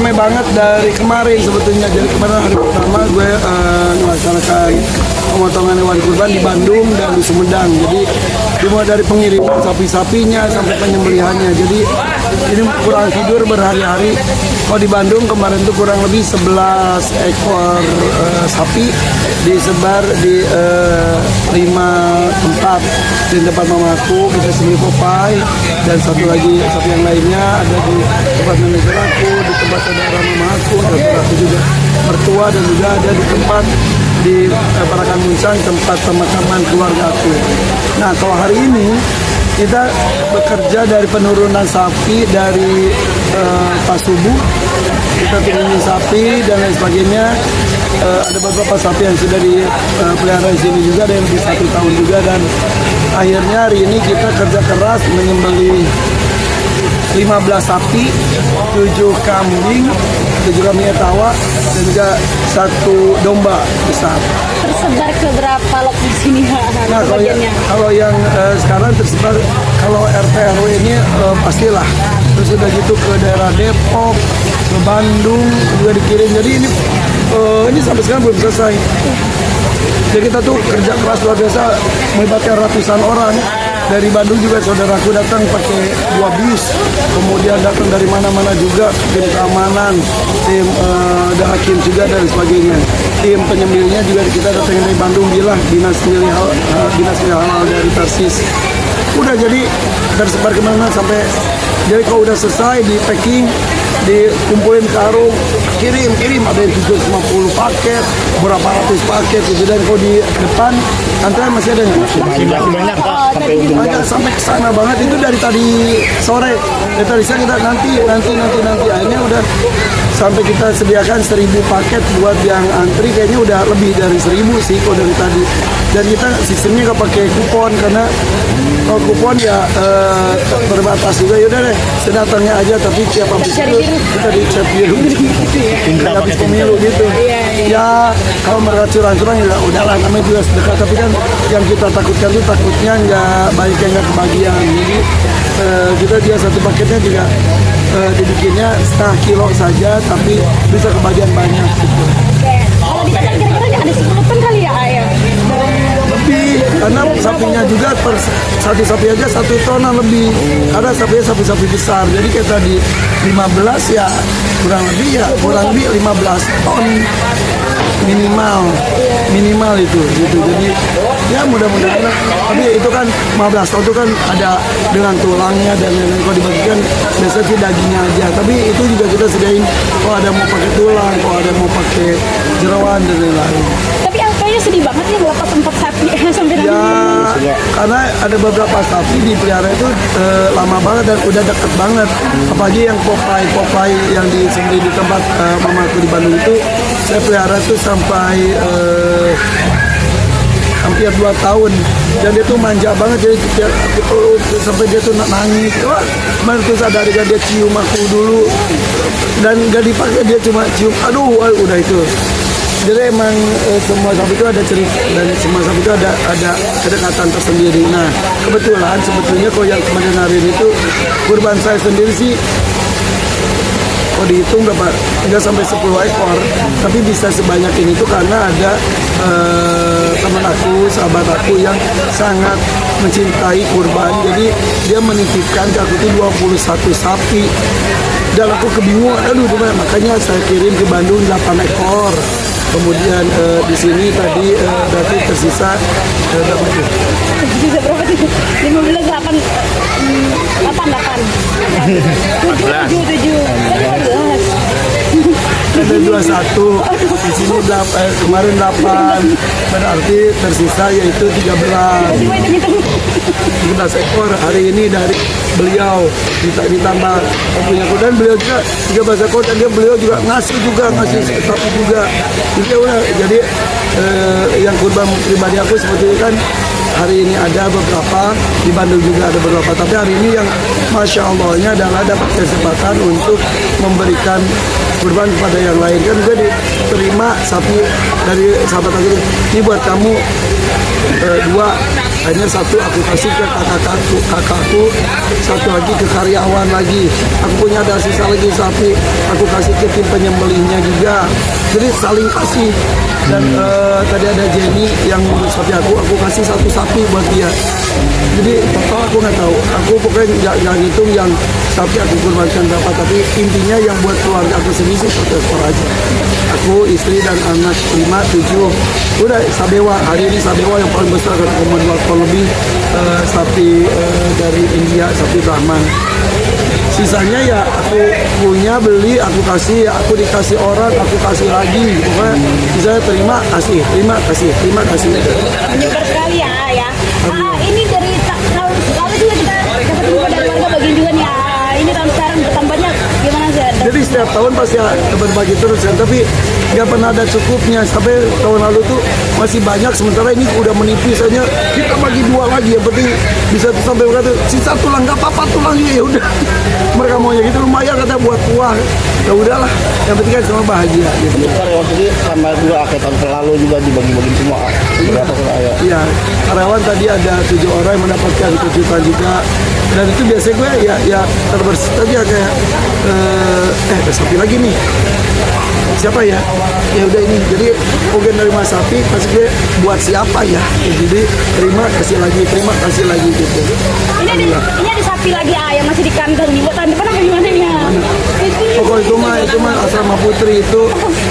ramai banget dari kemarin sebetulnya. Jadi kemarin hari pertama gue melaksanakan pemotongan hewan kurban di Bandung dan di Sumedang. Jadi dimulai dari pengiriman sapi-sapinya sampai penyembelihannya. Jadi ini kurang tidur berhari-hari. Kalau di Bandung kemarin tuh kurang lebih 11 ekor sapi disebar di 5 tempat. Di tempat mamaku kita sendiri Popeye, dan satu lagi sapi yang lainnya ada di tempat manajer aku, di tempat saudara mamaku, saudara aku juga mertua, dan juga ada di tempat di Parakan Muncang, tempat pemakaman keluarga aku. Nah, kalau hari ini kita bekerja dari penurunan sapi dari pas subuh, kita turunin sapi dan lain sebagainya. Ada beberapa sapi yang sudah dipelihara di sini juga, ada yang lebih 1 tahun juga, dan akhirnya hari ini kita kerja keras menyembelih 15 sapi, 7 kambing etawa, dan juga 1 domba besar. Tersebar ke berapa lokasi nih? Nah, kalau yang sekarang tersebar, kalau RT RW ini pastilah. Terus udah gitu ke daerah Depok, ke Bandung juga dikirim. Jadi ini sampai sekarang belum selesai. Jadi kita tuh kerja keras luar biasa, melibatkan ratusan orang. Dari Bandung juga saudaraku datang pakai 2 bis, kemudian datang dari mana-mana juga, tim keamanan, tim hakim juga dan sebagainya. Tim penyembelihnya juga kita datang dari Bandung, bilah dinas halal dari Tarsis. Udah jadi tersebar kemana sampai, jadi kalau udah selesai di packing, dikumpulin karung, kirim, ada yang 750 paket, berapa ratus paket gitu. Dan kalau di depan antrean masih ada banyak Pak, sampai ujung banyak, sampai ke sana banget. Itu dari tadi sore, dari tadi siang kita nanti akhirnya udah sampai kita sediakan 1000 paket buat yang antri. Kayaknya udah lebih dari 1000 sih kalau dari tadi. Dan kita sistemnya nggak pakai kupon, karena kalau kupon ya terbatas juga. Yaudah deh, sedatangnya aja, tapi tiap habis itu kita dicap biru, kayak habis pemilu gitu. Ya kalau mereka curang-curang ya udahlah, namanya juga sedekah. Tapi kan yang kita takutkan tuh takutnya nggak baik, yang nggak kebagian. Jadi kita dia satu paketnya juga dibikinnya setengah kilo saja, tapi bisa kebagian banyak gitu. Kalau di sana kira-kira ada 10 ton kali ya, Ayah? Lebih, karena sapinya juga per satu sapi aja 1 tonan lebih. Ada sapi besar, jadi kayak tadi 15 ya kurang lebih 15 ton minimal itu gitu. Jadi ya mudah-mudahan, tapi itu kan 15 ton itu kan ada dengan tulangnya dan lain-lain. Kalau dibagikan biasanya sih dagingnya aja, tapi itu juga kita sediain kalau ada mau pakai tulang, kalau ada mau pakai jeroan dan lain-lain. Tapi angkanya sedih banget ya, berapa tempat sapi sampai Ya, karena ada beberapa sapi dipelihara itu lama banget dan udah deket banget. Apalagi yang Popeye yang disembelih di tempat mamaku di Bandung itu, saya pelihara tuh sampai hampir 2 tahun, dan dia tuh manja banget. Jadi sampai dia tuh nangis. Wah, kemarin tuh sadar dia cium aku dulu, dan gak dipakai, dia cuma cium. Aduh, udah itu. Jadi emang semua sapi itu ada cerita, dan semua sapi itu ada kedekatan tersendiri. Nah, kebetulan sebetulnya kalau yang kemarin hari itu kurban saya sendiri sih, kalau dihitung nggak sampai 10 ekor, tapi bisa sebanyak ini tuh karena ada teman aku, sahabat aku yang sangat mencintai kurban. Jadi dia menitipkan ke aku tuh 21 sapi. Dan aku kebingungan, aduh gimana, makanya saya kirim ke Bandung 8 ekor. Kemudian di sini tadi berarti tersisa berapa tuh? Bisa berapa sih? 15, 8. 7. Ada 21, di sini kemarin 8, berarti tersisa yaitu 13 ekor hari ini dari beliau, ditambah punya aku, dan beliau juga 13 ekor, dan beliau juga ngasih sapi juga. Jadi yang kurban pribadi aku seperti kan hari ini ada beberapa, di Bandung juga ada beberapa, tapi hari ini yang Masya Allahnya adalah dapat kesempatan untuk memberikan kurban kepada yang lain. Kan juga diterima sapi dari sahabat aku, ini buat kamu 2, Akhirnya satu aku kasih ke kakakku, satu lagi ke karyawan lagi. Aku punya ada sisa lagi sapi, aku kasih ke tim penyembelihnya juga. Jadi saling kasih. Dan tadi ada Jenny yang ngurus sapi aku kasih satu sapi buat dia. Jadi total aku nggak tahu, aku pokoknya nggak ngitung yang sapi aku kurbankan berapa, tapi intinya yang buat keluarga aku sendiri sih satu ekor aja. Aku, istri dan anak 5, 7. Udah Sabewa, hari ini Sabewa yang paling besar kan menjual lebih sapi dari India, sapi Brahman. Sisanya ya aku punya beli, aku kasih, aku dikasih orang, aku kasih lagi. Pokoknya misalnya terima kasih, terima kasih, terima kasih. Menyebar sekali ya ayah. Ini dari tahun lalu juga kita dapat info dari warga bagian juga nih. Ini tahun sekarang bertambahnya gimana sih? Jadi setiap tahun pasti berbagi terus kan, tapi nggak pernah ada cukupnya. Sampai tahun lalu tuh masih banyak, sementara ini udah menipis aja. Kita bagi 2 lagi, yang penting bisa sampai berkata sisa tulang nggak apa-apa tulangnya ya udah. Mereka maunya gitu lumayan kata buat uang. Ya udahlah, yang penting kan semua bahagia gitu. Karyawan sendiri sama juga akhir tahun lalu juga dibagi-bagi semua. Berapa ya? Iya, karyawan tadi ada 7 orang yang mendapatkan kejutan juga. Dan itu biasanya gue ya terbersit aja kayak ada sapi lagi nih. Siapa ya? Ya udah ini. Jadi mungkin dari Mas Sapi pasti gue buat siapa ya? Jadi terima kasih lagi gitu. Ini ada sapi lagi yang masih di kandang nih. Buat tahun depan apa gimana nih? Pokok itu mah asrama putri itu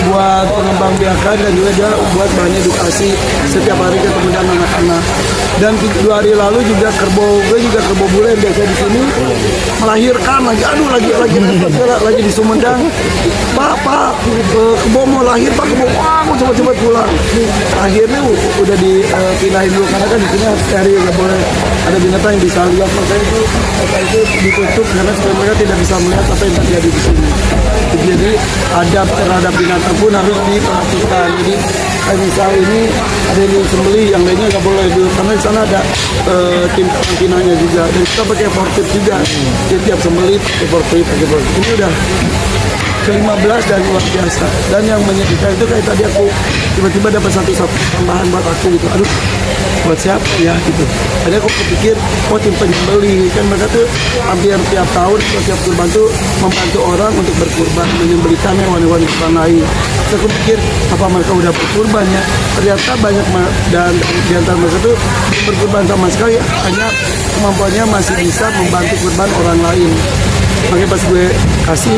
buat pengembang biakan dan juga dia buat bahan edukasi setiap hari ketemu dengan anak-anak. Dan 2 hari lalu juga kerbau bule yang biasa di sini melahirkan lagi, lagi di Sumedang. Pak, kerbau mau lahir Pak, kerbau aku coba pulang. Akhirnya udah dipindahin dulu karena kan di sini hari nggak boleh ada binatang yang bisa lihat, makanya itu ditutup karena supaya mereka tidak bisa melihat apa yang terjadi di sini. Jadi adab terhadap binatang pun harus diperhatikan. Jadi kayak misal ini ada yang disembelih, yang lainnya nggak boleh dulu karena di sana ada tim karantinanya juga. Dan kita pakai fortip juga. Jadi tiap sembelih pakai fortip. Ini udah ke-15 dan luar biasa. Dan yang menyedihkan itu kayak tadi aku tiba-tiba dapat satu tambahan buat aku gitu. Aduh, buat siapa ya gitu. Tadi aku pikir, tim penyembelih kan mereka tuh hampir tiap tahun setiap kurban tuh membantu orang untuk berkurban, menyembelihkan hewan-hewan kurban lain. Terus aku pikir apa mereka udah berkurban ya? Ternyata banyak dan di antara mereka tuh berkurban sama sekali, hanya kemampuannya masih bisa membantu kurban orang lain. Makanya pas gue kasih,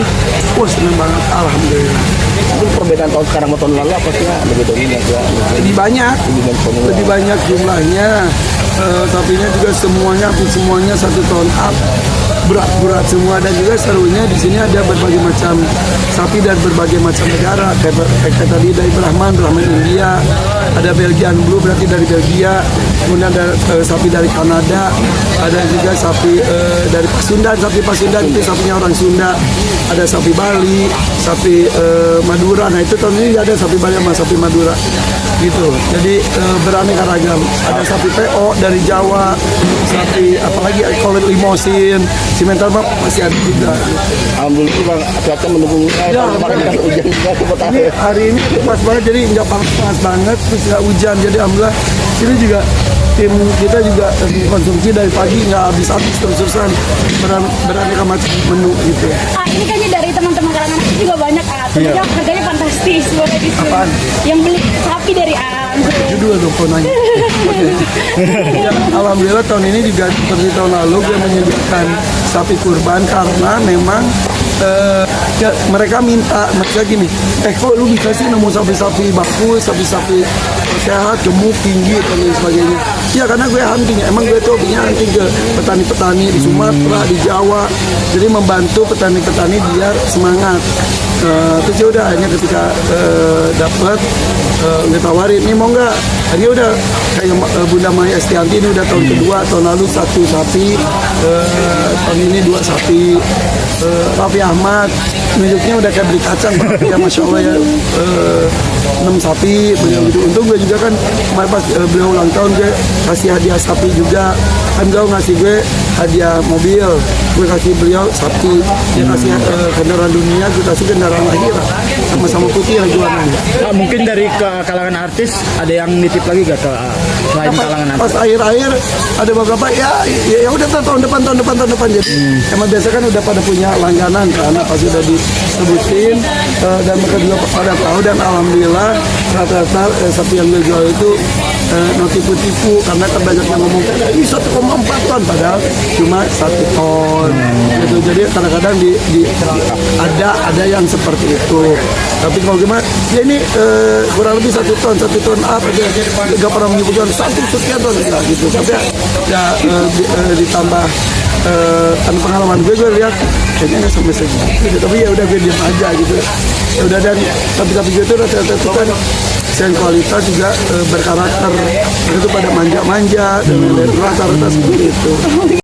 wah seneng banget, alhamdulillah. Mungkin perbedaan tahun sekarang sama tahun lalu apa sih? Lebih dominan ya? Lebih banyak jumlahnya. Sapinya juga hampir semuanya 1 ton up, berat semua. Dan juga serunya di sini ada berbagai macam sapi dari berbagai macam negara. Kayak tadi dari Brahman India, ada Belgian Blue berarti dari Belgia, kemudian ada sapi dari Kanada, ada juga sapi dari Pasundan, sapi Pasundan itu sapinya orang Sunda, ada sapi Bali, sapi Madura. Nah itu tahun ini ada sapi Bali sama sapi Madura gitu. Jadi beraneka ragam. Ada sapi PO dari Jawa, sapi apalagi kalau limosin, simental masih ada juga. Alhamdulillah Bang, cuaca mendukung. Kemarin kan hujan juga sempat Ini hari ini pas banget, jadi nggak panas banget, terus nggak hujan. Jadi alhamdulillah ini juga tim kita juga konsumsi dari pagi nggak habis-habis terus-terusan beraneka macam menu gitu. Ini kayaknya dari teman-teman kalangan aku juga banyak tentunya harganya fantastis boleh di sini. Apaan? Yang beli sapi dari Judul dong kau nanya. Ya, alhamdulillah tahun ini juga seperti tahun lalu gue menyediakan sapi kurban karena memang mereka minta gini, kok lu bisa sih nemu sapi-sapi bagus, sapi-sapi sehat, gemuk, tinggi dan lain sebagainya. Ya karena gue hunting, emang gue tuh hobinya hunting ke petani-petani di Sumatera, di Jawa. Jadi membantu petani-petani biar semangat. Terus ya udah hanya ketika dapat ditawarin, ini mau nggak? Dia udah kayak Bunda Maya Estianti ini udah tahun kedua, tahun lalu 1 sapi, tahun ini 2 sapi. Raffi Ahmad nunjuknya udah kayak beli kacang, ya Masya Allah ya, 6 sapi beliau gitu. Untung gue juga kan kemarin pas beliau ulang tahun gue kasih hadiah sapi juga, kan beliau ngasih gue hadiah mobil, gue kasih beliau sapi, dia kasih kendaraan dunia, gue kasih kendaraan barang lahir sama-sama putih lagi warnanya. Nah, mungkin dari kalangan artis ada yang nitip lagi gak ke selain kalangan artis? Pas akhir-akhir ada beberapa ya udah tahun depan jadi emang biasa kan udah pada punya langganan karena pasti udah disebutin dan mereka juga pada tahu dan alhamdulillah rata-rata sapi yang dijual itu no tipu-tipu karena kan banyak yang ngomong ini 1,4 ton padahal cuma 1 ton gitu. Jadi kadang-kadang ada yang seperti itu. Tapi kalau gimana ya ini kurang lebih 1 ton apa aja nggak pernah menyebutkan 1 sekian ton gitu. Tapi ya ditambah kan pengalaman gue lihat kayaknya nggak sampai segitu. Tapi ya udah gue diam aja gitu. Ya udah dan sapi-sapi gue itu rata-rata itu kan selain kualitas juga berkarakter itu pada manja-manja dan rata-rata seperti itu.